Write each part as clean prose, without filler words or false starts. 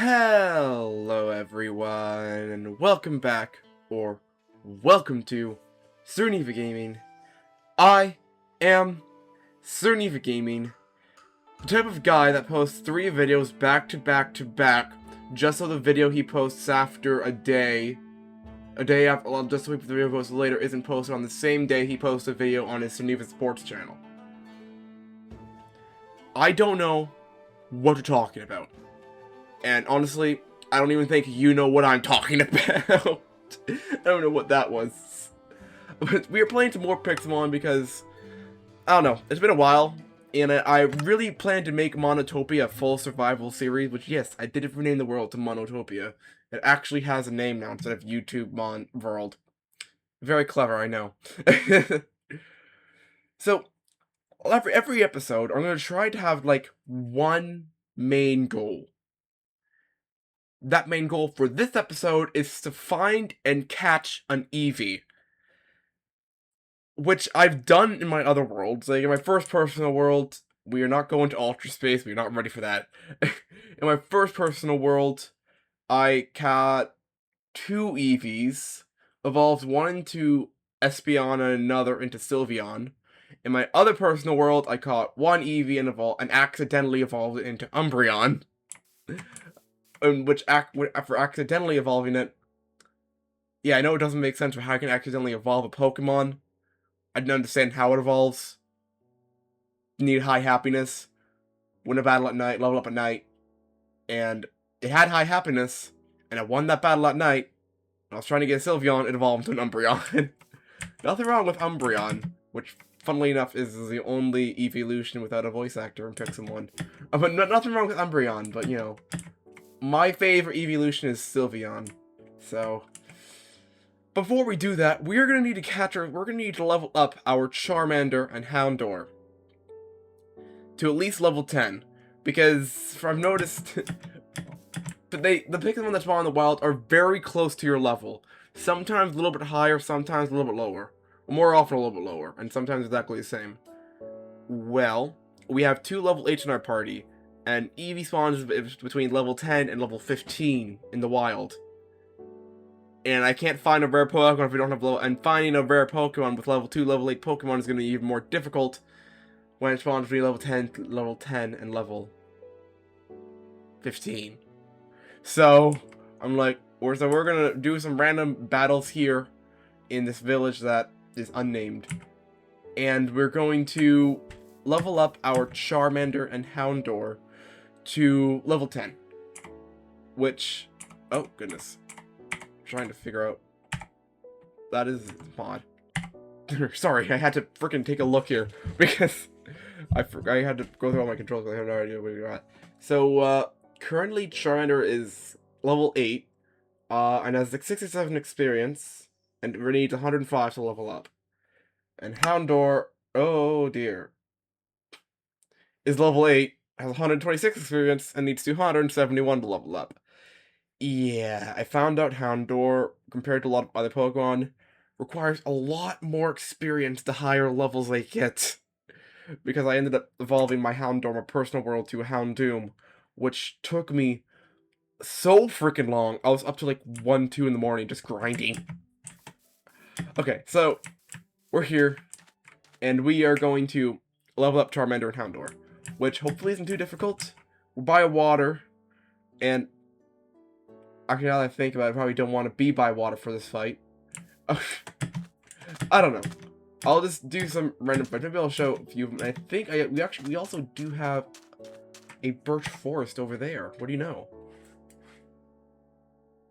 Hello everyone, and welcome back, or welcome to Eevee Gaming. I am Eevee Gaming, the type of guy that posts 3 videos back to back to back, just so the video he posts after a day after, well, just so the video he posts later isn't posted on the same day he posts a video on his Eevee Sports channel. I don't know what you're talking about. And honestly, I don't even think you know what I'm talking about. I don't know what that was. But we are playing some more Pokémon because, I don't know, it's been a while. And I really plan to make Monotopia a full survival series, which yes, I did rename the world to Monotopia. It actually has a name now instead of YouTube Mon World. Very clever, I know. So, every episode, I'm going to try to have, like, one main goal. That main goal for this episode is to find and catch an Eevee. Which I've done in my other worlds. Like, in my first personal world, we are not going to Ultra Space, we're not ready for that. In my first personal world, I caught 2 Eevees, evolved one into Espeon and another into Sylveon. In my other personal world, I caught 1 Eevee and accidentally evolved it into Umbreon. After accidentally evolving it, yeah, I know it doesn't make sense for how I can accidentally evolve a Pokemon. I didn't understand how it evolves. Need high happiness. Win a battle at night, level up at night. And it had high happiness, and I won that battle at night. I was trying to get Sylveon, it evolved into an Umbreon. Nothing wrong with Umbreon, which, funnily enough, is the only evolution without a voice actor in Pokemon. But nothing wrong with Umbreon, but, you know, my favorite evolution is Sylveon. So, before we do that, we're gonna need to level up our Charmander and Houndour to at least level 10, because I've noticed the Pokemon that spawn in the wild are very close to your level. Sometimes a little bit higher, sometimes a little bit lower. More often a little bit lower, and sometimes exactly the same. Well, we have 2 level 8s in our party, and Eevee spawns between level 10 and level 15 in the wild. And I can't find a rare Pokemon if we don't have level... And finding a rare Pokemon with level 2, level 8 Pokemon is going to be even more difficult when it spawns between level 10 and level 15. So, I'm like, we're going to do some random battles here in this village that is unnamed. And we're going to level up our Charmander and Houndour to level 10. Which, oh goodness. I'm trying to figure out. That is mod. Sorry, I had to freaking take a look here because I had to go through all my controls because I have no idea where you're at. So, currently Charmander is level 8, and has like 67 experience, and we need 105 to level up. And Houndour, oh dear, is level 8, has 126 experience, and needs 271 to level up. Yeah, I found out Houndour, compared to a lot of other Pokemon, requires a lot more experience the higher levels they get. Because I ended up evolving my Houndour, my personal world, to a Houndoom, which took me so freaking long. I was up to like 1, 2 in the morning just grinding. Okay, so we're here, and we are going to level up Charmander and Houndour, which hopefully isn't too difficult. We're by water, and actually now that I think about it, I probably don't want to be by water for this fight. I don't know. I'll just do some random fights. Maybe I'll show a few of them. I think we also do have a birch forest over there. What do you know?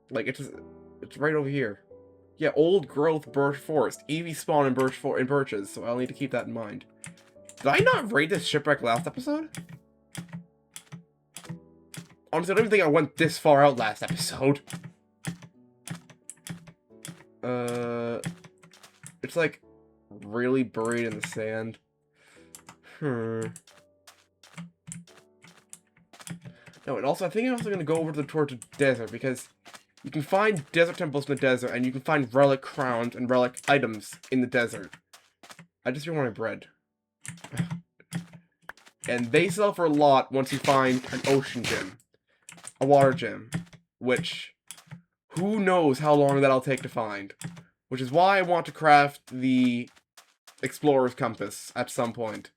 Like, it's right over here. Yeah, old growth birch forest. Eevee spawn in birches, so I'll need to keep that in mind. Did I not raid this shipwreck last episode? Honestly, I don't even think I went this far out last episode. It's like really buried in the sand. No, and also I think I'm also gonna go over towards the desert because you can find desert temples in the desert, and you can find relic crowns and relic items in the desert. I just want my bread. And they sell for a lot once you find an ocean gem. a water gem, which who knows how long that'll take to find. Which is why I want to craft the explorer's compass at some point.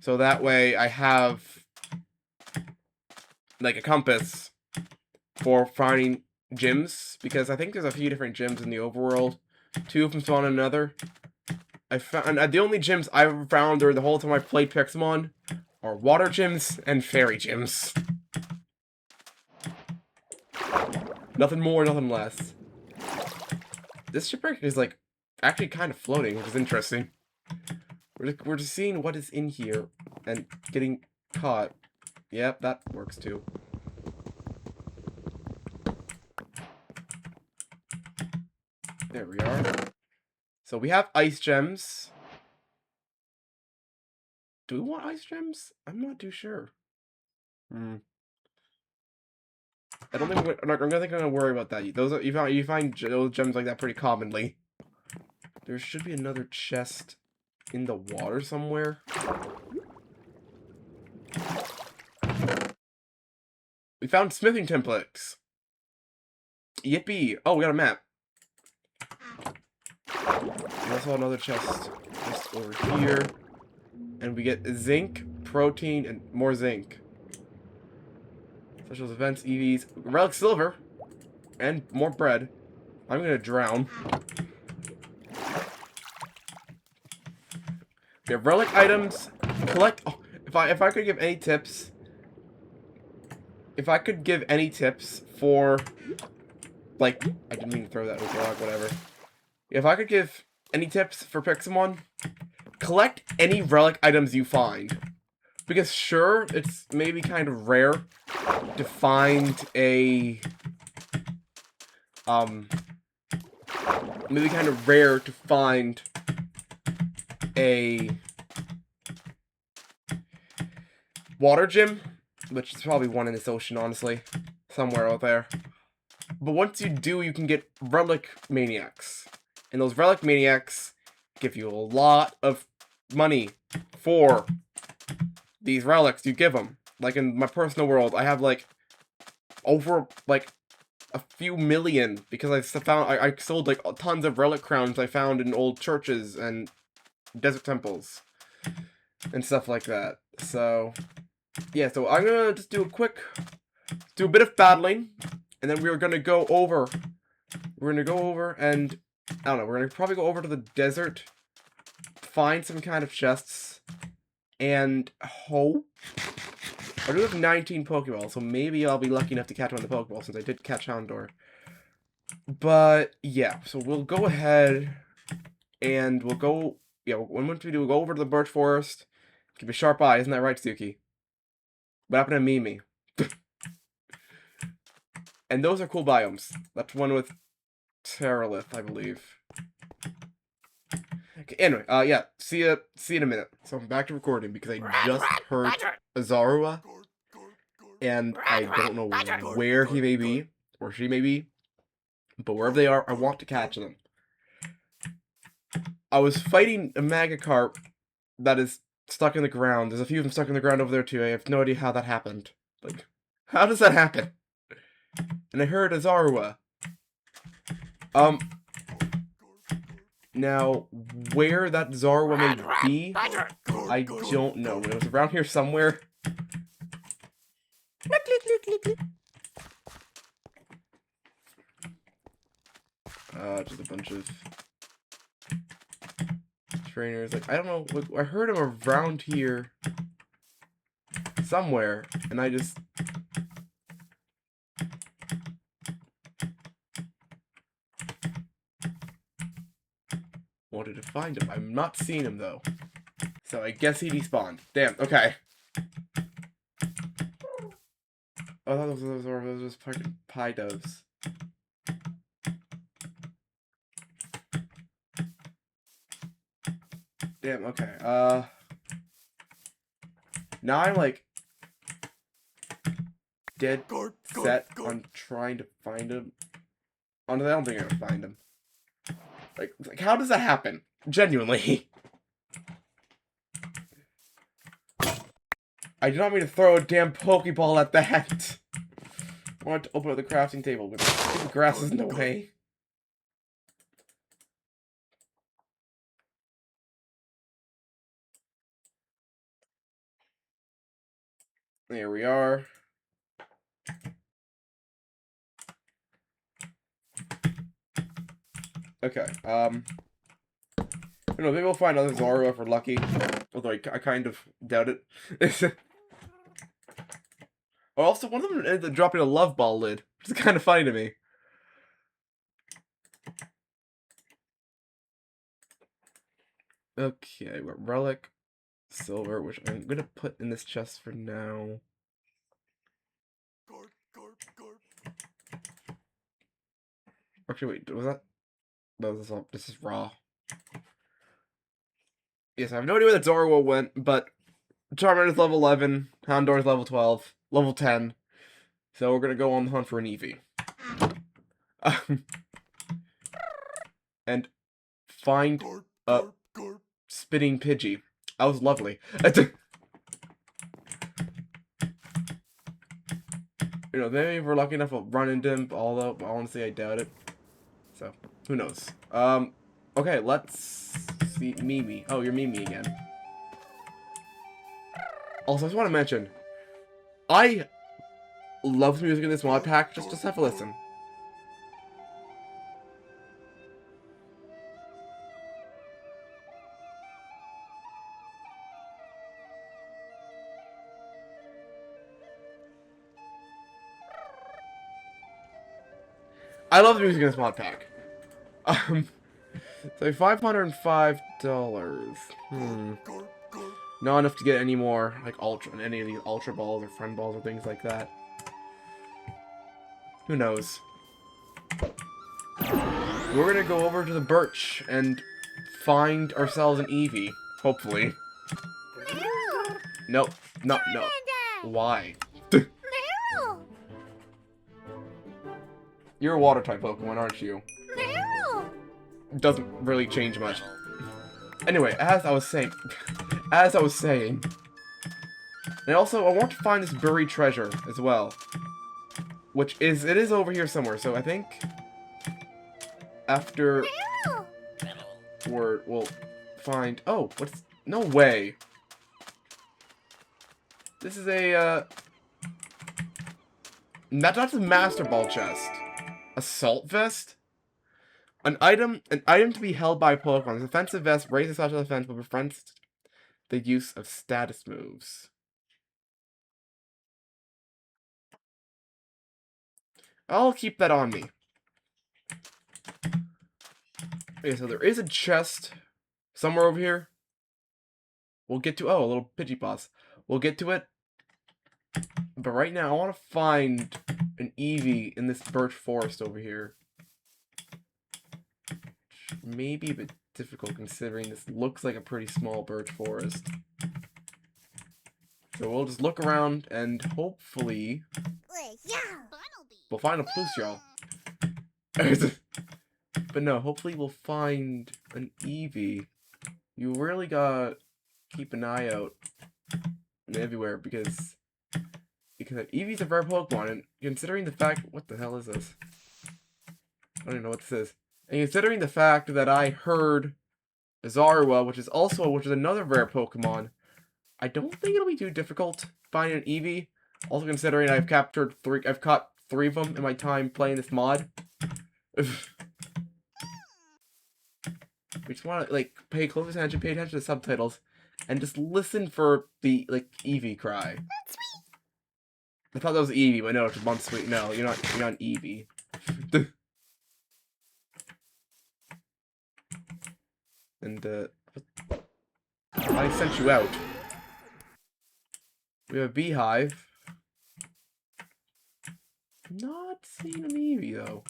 So that way I have like a compass for finding gyms, because I think there's a few different gyms in the overworld. 2 of them spawn another. I found the only gyms I've found during the whole time I've played Pokémon are water gyms and fairy gyms. Nothing more, nothing less. This shipwreck is like actually kind of floating, which is interesting. We're just seeing what is in here and getting caught. Yep, that works too. There we are. So we have ice gems. Do we want ice gems? I'm not too sure. I don't think I'm gonna worry about that. Those are, you find those gems like that pretty commonly. There should be another chest in the water somewhere. We found smithing templates. Yippee! Oh, we got a map. We also have another chest just over here, and we get zinc, protein, and more zinc. Special events, Eevees, relic silver, and more bread. I'm gonna drown. We have relic items. Collect. Oh, if I could give any tips. If I could give any tips for, like, I didn't mean to throw that rock, whatever. If I could give any tips for Pokémon, collect any relic items you find. Because sure, it's maybe kind of rare to find a, maybe kind of rare to find a water gym, which is probably one in this ocean, honestly. Somewhere out there. But once you do, you can get relic maniacs. And those relic maniacs give you a lot of money for these relics you give them. Like in my personal world, I have like over like a few million because I sold like tons of relic crowns I found in old churches and desert temples and stuff like that. So yeah, so I'm gonna just do a bit of battling, and then we're gonna go over. We're gonna go over and I don't know. We're gonna probably go over to the desert, find some kind of chests, and hope. I do have 19 Pokeballs, so maybe I'll be lucky enough to catch one of the Pokeballs since I did catch Houndour. But yeah, so we'll go ahead and we'll go. Yeah, once we do, we'll go over to the birch forest. Keep a sharp eye, isn't that right, Suki? What happened to Mimi? And those are cool biomes. That's one with Terralith, I believe. Okay, anyway, yeah, see you in a minute. So I'm back to recording because I just heard Azarua, and I don't know where he may be, or she may be, but wherever they are, I want to catch them. I was fighting a Magikarp that is stuck in the ground. There's a few of them stuck in the ground over there too. I have no idea how that happened. Like, how does that happen? And I heard Azarua. Now, where that Zarwa may be, I don't know. It was around here somewhere. Just a bunch of trainers. Like, I don't know. Like, I heard him around here somewhere, and I just... wanted to find him. I'm not seeing him though. So I guess he despawned. Damn, okay. Oh, those were just fucking pie doves. Damn, okay. Now I'm like dead set on trying to find him. Honestly, I don't think I'm gonna find him. Like, how does that happen? Genuinely. I do not mean to throw a damn Pokeball at that. I want to open up the crafting table, but the grass is in the way. There we are. Okay, you know, maybe we'll find another Zoro if we're lucky. Although I kind of doubt it. Also, one of them ended up dropping a love ball lid, which is kind of funny to me. Okay, what relic? Silver, which I'm gonna put in this chest for now. Actually, wait, was that? No, this is raw. Yes, I have no idea where the Zoro went, but Charmander's level 11, Houndour's level 12, level 10. So we're gonna go on the hunt for an Eevee. And find a spitting Pidgey. That was lovely. You know, maybe if we're lucky enough we'll run into him, although honestly I doubt it. So, who knows? Okay, let's see Mimi. Oh, you're Mimi again. Also, I just want to mention, I love the music in this mod pack. Just have a listen. I love the music in this mod pack. So $505. Not enough to get any more, like, any of these Ultra Balls or Friend Balls or things like that. Who knows? We're gonna go over to the Birch and find ourselves an Eevee. Hopefully. Nope. No. Why? You're a water type Pokemon, aren't you? Doesn't really change much. Anyway, as I was saying, and also I want to find this buried treasure as well, it is over here somewhere. So I think after we'll find. Oh, no way. This is a that's a Master Ball chest. Assault vest. An item to be held by Pokemon. This offensive vest raises special defense but prevents the use of status moves. I'll keep that on me. Okay, so there is a chest somewhere over here. We'll get to a little Pidgeopass. We'll get to it. But right now I want to find an Eevee in this birch forest over here. Maybe a bit difficult considering this looks like a pretty small birch forest. So we'll just look around and hopefully we'll find a Plusjal. But no, hopefully we'll find an Eevee. You really gotta keep an eye out everywhere because Eevee's a rare Pokemon, and considering the fact, what the hell is this? I don't even know what this is. And considering the fact that I heard Zarua, which is another rare Pokemon, I don't think it'll be too difficult finding an Eevee. Also considering I've caught 3 of them in my time playing this mod. We just want to pay close attention, pay attention to the subtitles, and just listen for the Eevee cry. I thought that was Eevee, but no, it's Bunsweet. No, you're not an Eevee. And I sent you out. We have a beehive. Not seeing an Eevee though.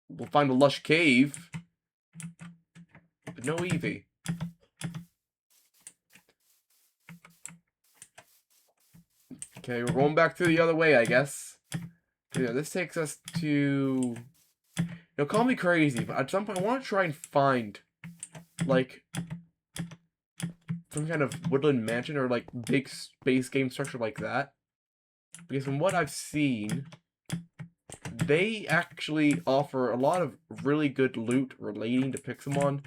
We'll find a lush cave, but no Eevee. Okay, we're going back through the other way, I guess. Yeah, this takes us to... Now, call me crazy, but at some point I want to try and find, some kind of woodland mansion or like big space game structure like that. Because from what I've seen, they actually offer a lot of really good loot relating to Pixelmon.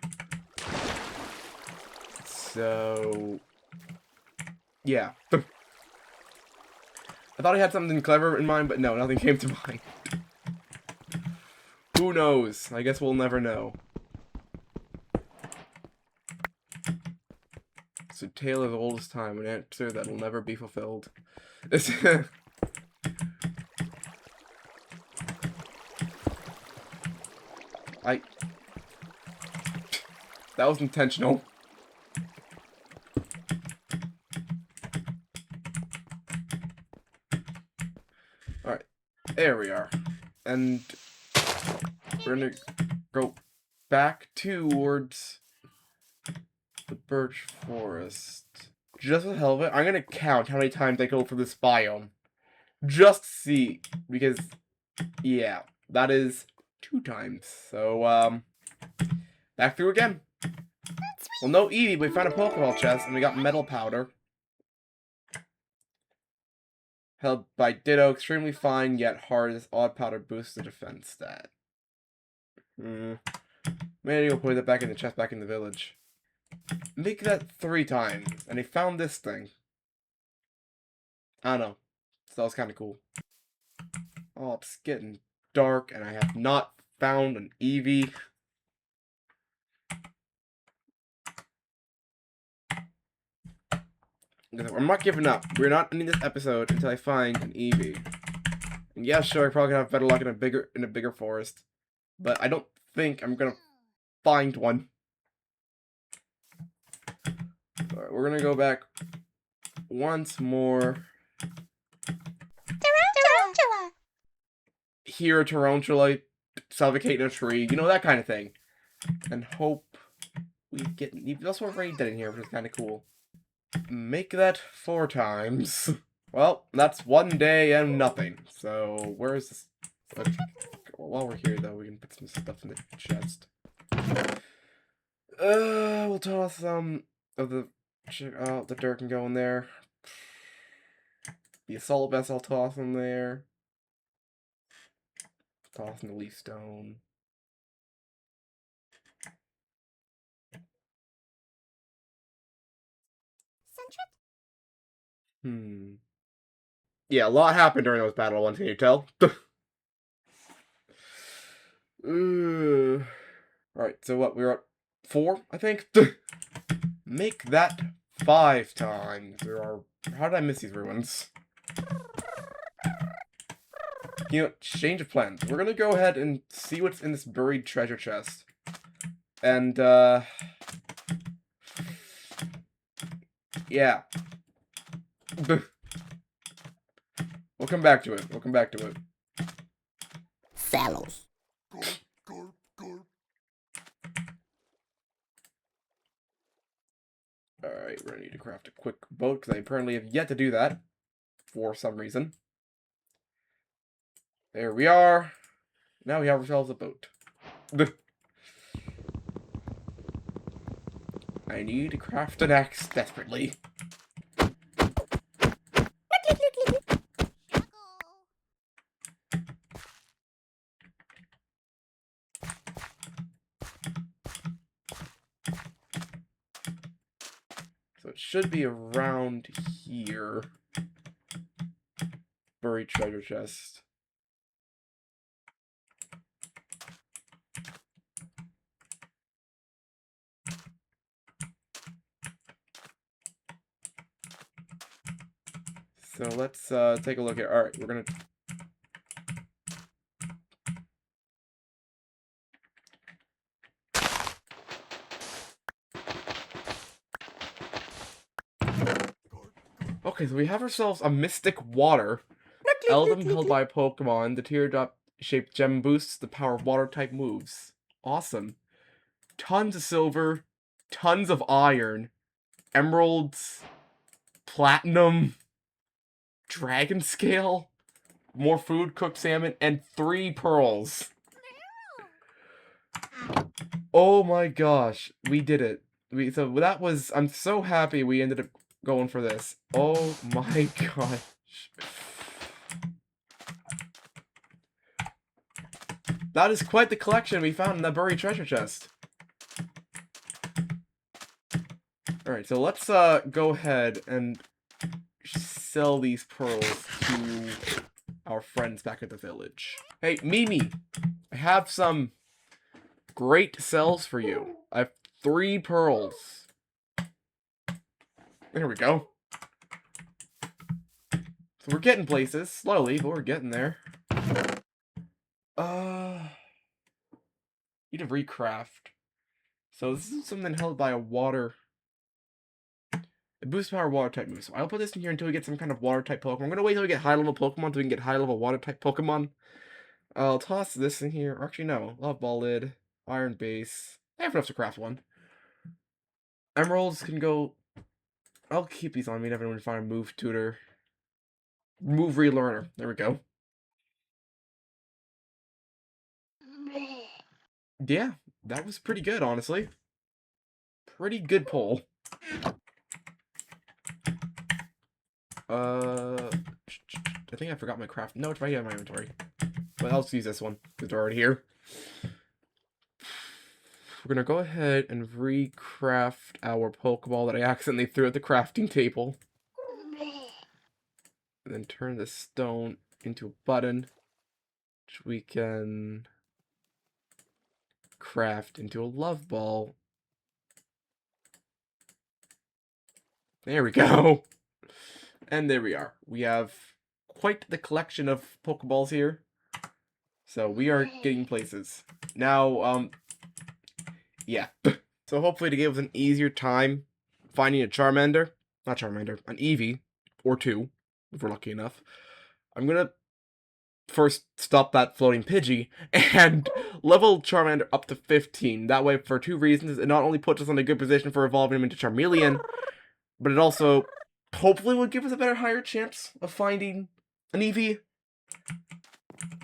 So, yeah. I thought I had something clever in mind, but no, nothing came to mind. Who knows? I guess we'll never know. So, tale as old as time, an answer that will never be fulfilled. That was intentional. Alright, there we are. And we're gonna go back towards the birch forest. Just for the hell of it, I'm gonna count how many times I go for this biome. Just to see, because, yeah, that is 2 times. So, back through again. Well, no Eevee, but we found a Pokeball chest, and we got metal powder. Held by Ditto, extremely fine, yet hard, this odd powder boosts the defense stat. Maybe we'll put that back in the chest, back in the village. Make that 3 times, and they found this thing. I don't know. So that was kind of cool. Oh, it's getting dark, and I have not found an Eevee. I'm not giving up. We're not ending this episode until I find an Eevee. And yeah, sure, I probably gonna have better luck in a bigger forest, but I don't think I'm gonna find one. Alright, we're gonna go back once more. Tarantula! Hear a tarantula suffocate in a tree, you know, that kind of thing. And hope we get. That's what already did in here, which is kind of cool. Make that 4 times. Well, that's 1 day and nothing. So, where is this? While we're here, though, we can put some stuff in the chest. We'll toss some of the dirt can go in there. The assault vest, I'll toss in there. Toss in the leaf stone. Yeah, a lot happened during those battle ones, can you tell? Alright, so what, we're at 4, I think? Make that 5 times. How did I miss these ruins? You know, change of plans. We're gonna go ahead and see what's in this buried treasure chest. And, yeah. We'll come back to it. Salos. Alright, we're gonna need to craft a quick boat, because I apparently have yet to do that. For some reason. There we are. Now we have ourselves a boat. I need to craft an axe desperately. So it should be around here. Buried treasure chest. So let's take a look at. Alright, we're gonna. Okay, so we have ourselves a mystic water. Eldom held by a Pokemon. The teardrop-shaped gem boosts the power of water-type moves. Awesome. Tons of silver, tons of iron, emeralds, platinum, dragon scale, more food, cooked salmon, and 3 pearls. Oh my gosh, we did it. So that was, I'm so happy we ended up going for this. Oh my gosh. That is quite the collection we found in that buried treasure chest. Alright, so let's go ahead and sell these pearls to our friends back at the village. Hey, Mimi! I have some great sells for you. I have 3 pearls. There we go. So we're getting places, slowly, but we're getting there. Need to recraft. So this is something held by a water. It boosts power water type moves. So I'll put this in here until we get some kind of water type Pokemon. I'm gonna wait till we get high level Pokemon so we can get high level water type Pokemon. I'll toss this in here. Or actually, no. Love Ball lid. Iron base. I have enough to craft one. Emeralds can go. I'll keep these on me. Never find a move tutor. Move relearner. There we go. Yeah, that was pretty good, honestly. Pretty good pull. I think I forgot my craft. No, it's right here in my inventory. But I'll just use this one, because they're already here. We're gonna go ahead and recraft our Pokeball that I accidentally threw at the crafting table. And then turn the stone into a button, which we can craft into a love ball. There we go. And there we are. We have quite the collection of Pokeballs here. So we are getting places. Now, yeah. So hopefully to give us an easier time finding a Charmander, not Charmander, an Eevee, or 2, if we're lucky enough, I'm gonna first stop that floating Pidgey and level Charmander up to 15. That way, for 2 reasons, it not only puts us in a good position for evolving him into Charmeleon, but it also hopefully will give us a better, higher chance of finding an Eevee.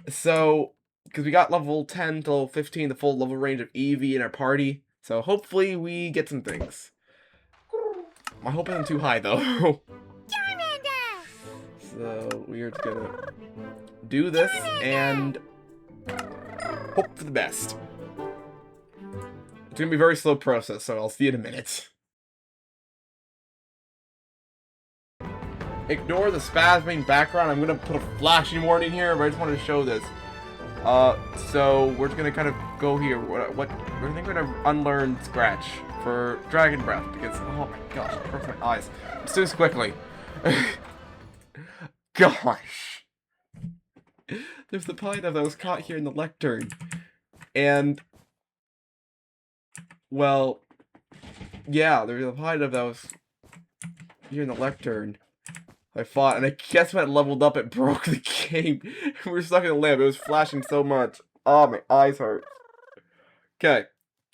So, because we got level 10 to level 15, the full level range of Eevee in our party. So hopefully we get some things. My hope isn't too high though. So we're just gonna do this and hope for the best. It's gonna be a very slow process, so I'll see you in a minute. Ignore the spasming background. I'm gonna put a flashing warning here, but I just wanted to show this. So we're just gonna kind of go here. We're gonna unlearn Scratch for Dragon Breath because oh my gosh, it hurts my eyes. Let's do this quickly. Gosh, there's the Pineapple that was caught here in the lectern, and well, yeah, there's a Pineapple that was here in the lectern. I fought, and I guess when it leveled up, it broke the game. We were stuck in the lab. It was flashing so much. Oh, my eyes hurt. Okay.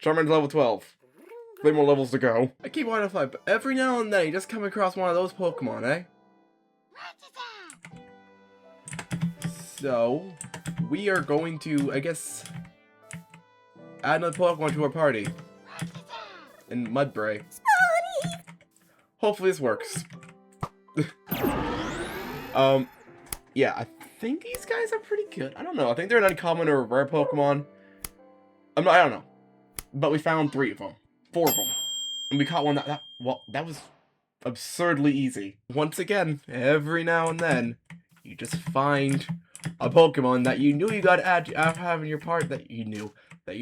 Charmander's level 12. 3 more levels to go. I keep wanting to fight, but every now and then you just come across one of those Pokemon, eh? So, we are going to, I guess, add another Pokemon to our party. In Mudbray. Hopefully this works. Yeah, I think these guys are pretty good. I don't know. I think they're an uncommon or a rare Pokemon. I don't know. But we found 3 of them. 4 of them. And we caught one that was absurdly easy. Once again, every now and then, you just find a Pokemon that you knew you gotta have in your party, that you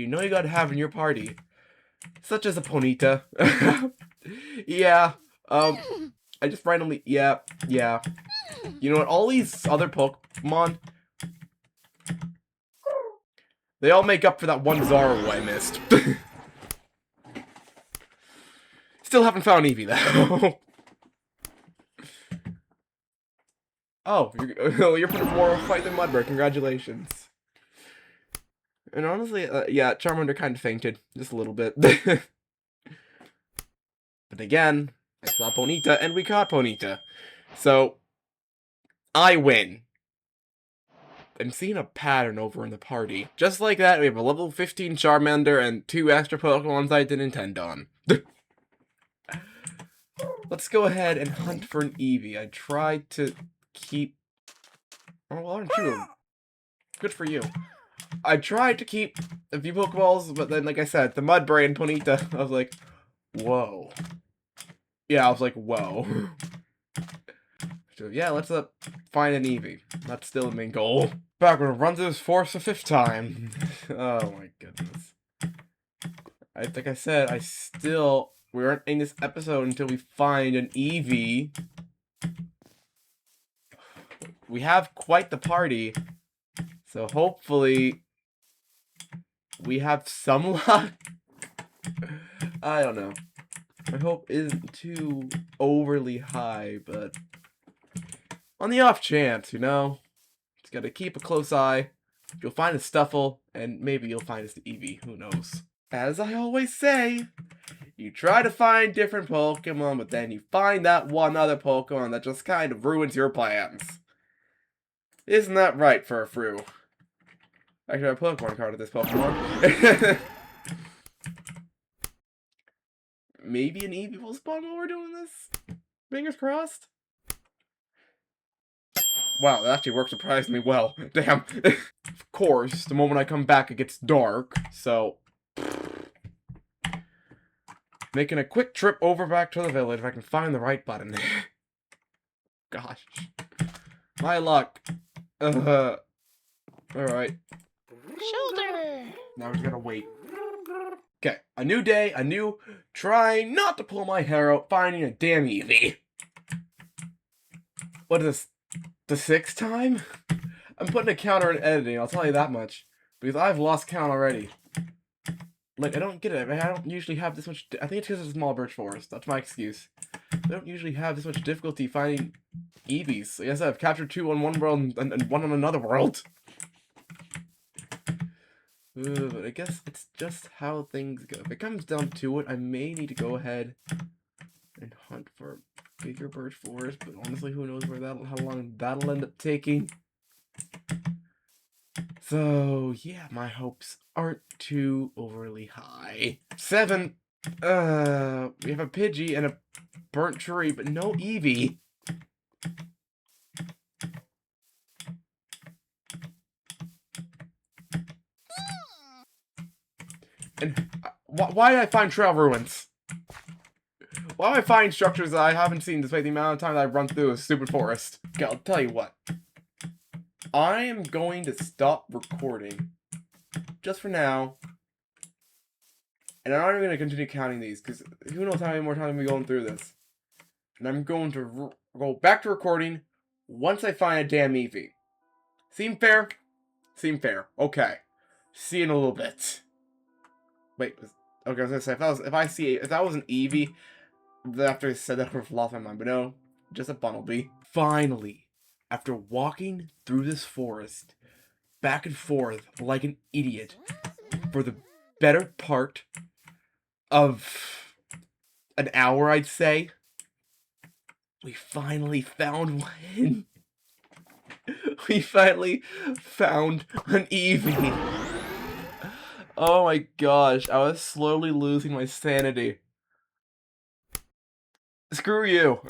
know you gotta have in your party. Such as a Ponyta. Yeah, I just randomly, yeah. You know what, all these other Pokemon, they all make up for that one Zaro I missed. Still haven't found Eevee, though. Oh, you're putting more of a fight than Mudbird, congratulations. And honestly, yeah, Charmander kind of fainted, just a little bit. But again, I saw Ponyta, and we caught Ponyta. So, I win. I'm seeing a pattern over in the party. Just like that, we have a level 15 Charmander and 2 extra Pokemons I didn't intend on. let's go ahead and hunt for an Eevee. I tried to keep... Oh, well, aren't you? Good for you. I tried to keep a few Pokeballs, but then, like I said, the Mudbray and Ponyta, I was like, whoa. Yeah, I was like, whoa. So, yeah, let's find an Eevee. That's still the main goal. Back, we're gonna run through this forest a 5th time. Oh my goodness. Like I said, we aren't in this episode until we find an Eevee. We have quite the party, so hopefully we have some luck. I don't know. My hope isn't too overly high, but on the off chance, you know, just gotta keep a close eye. You'll find a Stuffle, and maybe you'll find us the Eevee. Who knows? As I always say, you try to find different Pokemon, but then you find that one other Pokemon that just kind of ruins your plans. Isn't that right, Furfrou? Actually, I put one card of this Pokemon. Maybe an Eevee will spawn while we're doing this? Fingers crossed? Wow, that actually worked surprisingly well. Damn. Of course, the moment I come back, it gets dark, so... Making a quick trip over back to the village if I can find the right button. Gosh. My luck. Alright. Shoulder! Now we just gotta wait. Okay, a new day, a new trying not to pull my hair out, finding a damn Eevee. What is this? The 6th time? I'm putting a counter in editing, I'll tell you that much. Because I've lost count already. Like, I don't get it. I don't usually have this much... I think it's because it's a small birch forest. That's my excuse. I don't usually have this much difficulty finding Eevees. Like I said, I've captured 2 on one world and 1 on another world. But I guess it's just how things go. If it comes down to it, I may need to go ahead and hunt for a bigger birch forest. But honestly, who knows how long that'll end up taking. So, yeah, my hopes aren't too overly high. 7. We have a Pidgey and a burnt tree, but no Eevee. And why did I find trail ruins? Why do I find structures that I haven't seen despite the amount of time that I've run through a stupid forest? Okay, I'll tell you what. I am going to stop recording just for now. And I'm not even going to continue counting these, because who knows how many more times we're going through this. And I'm going to go back to recording once I find a damn Eevee. Seem fair? Seem fair. Okay. See you in a little bit. Wait. Okay, I was going to say, if that was an Eevee, after I said that, I would have lost my mind. But no, just a Bunnelby. Finally, after walking through this forest, back and forth like an idiot, for the better part of an hour, I'd say, we finally found one. We finally found an Eevee. Oh my gosh, I was slowly losing my sanity. Screw you.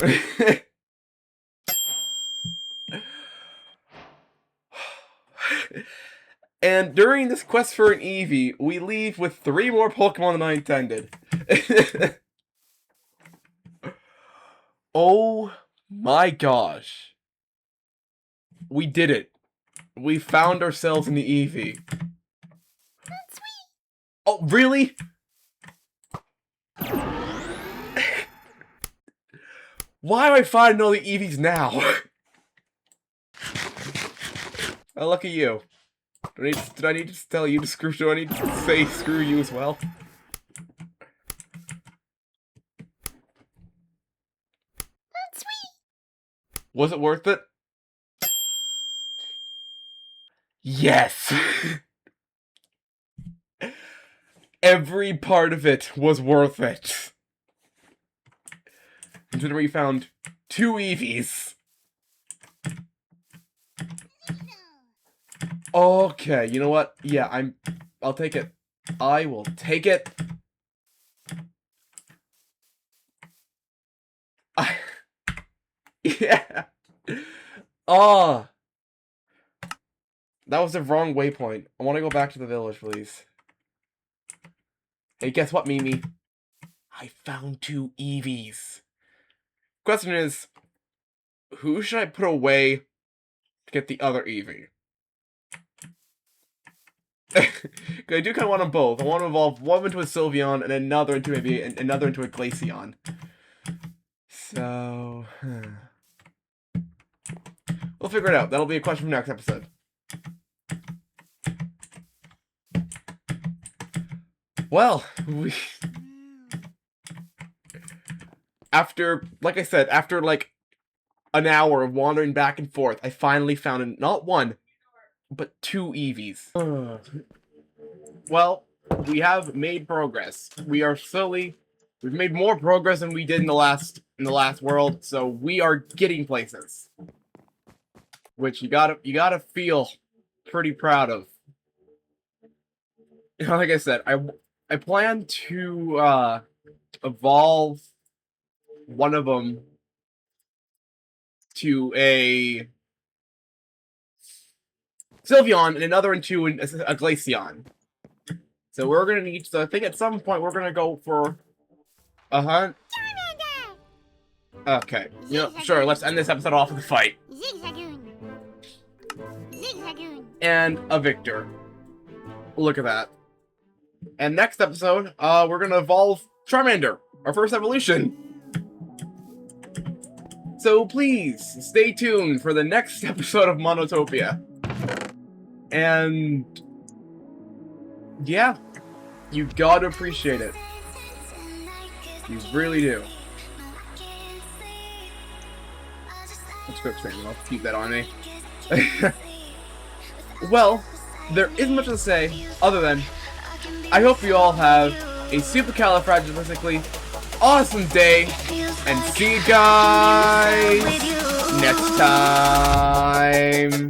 And during this quest for an Eevee, we leave with 3 more Pokemon than I intended. Oh my gosh. We did it. We found ourselves in the Eevee. That's sweet! Oh, really? Why am I finding all the Eevees now? Oh, look at you. Did I need to tell you to screw? Do I need to say screw you as well? That's sweet! Was it worth it? Yes! Every part of it was worth it. Considering we found 2 Eevees. Okay, you know what? Yeah, I'll take it. I will take it. Yeah. Oh. That was the wrong waypoint. I want to go back to the village, please. Hey, guess what, Mimi? I found 2 Eevees. Question is, who should I put away to get the other Eevee? I do kind of want them both. I want to evolve one into a Sylveon and another into maybe another into a Glaceon. So, we'll figure it out. That'll be a question for next episode. Well, like I said, after like an hour of wandering back and forth, I finally found not 1, but 2 Eevees. Well, we have made progress. We've made more progress than we did in the last world, so we are getting places. Which you gotta feel pretty proud of. Like I said, I plan to evolve one of them to a Sylveon and another into a Glaceon. So we're gonna need. So I think at some point we're gonna go for a hunt. Okay, you know, sure. Let's end this episode off with a fight and a victor. Look at that. And next episode, we're gonna evolve Charmander, our first evolution. So please stay tuned for the next episode of Monotopia. And yeah, you gotta appreciate it. You really do. Let's go training. I'll keep that on me. Well, there isn't much to say other than I hope you all have a supercalifragilistically awesome day, and see you guys next time.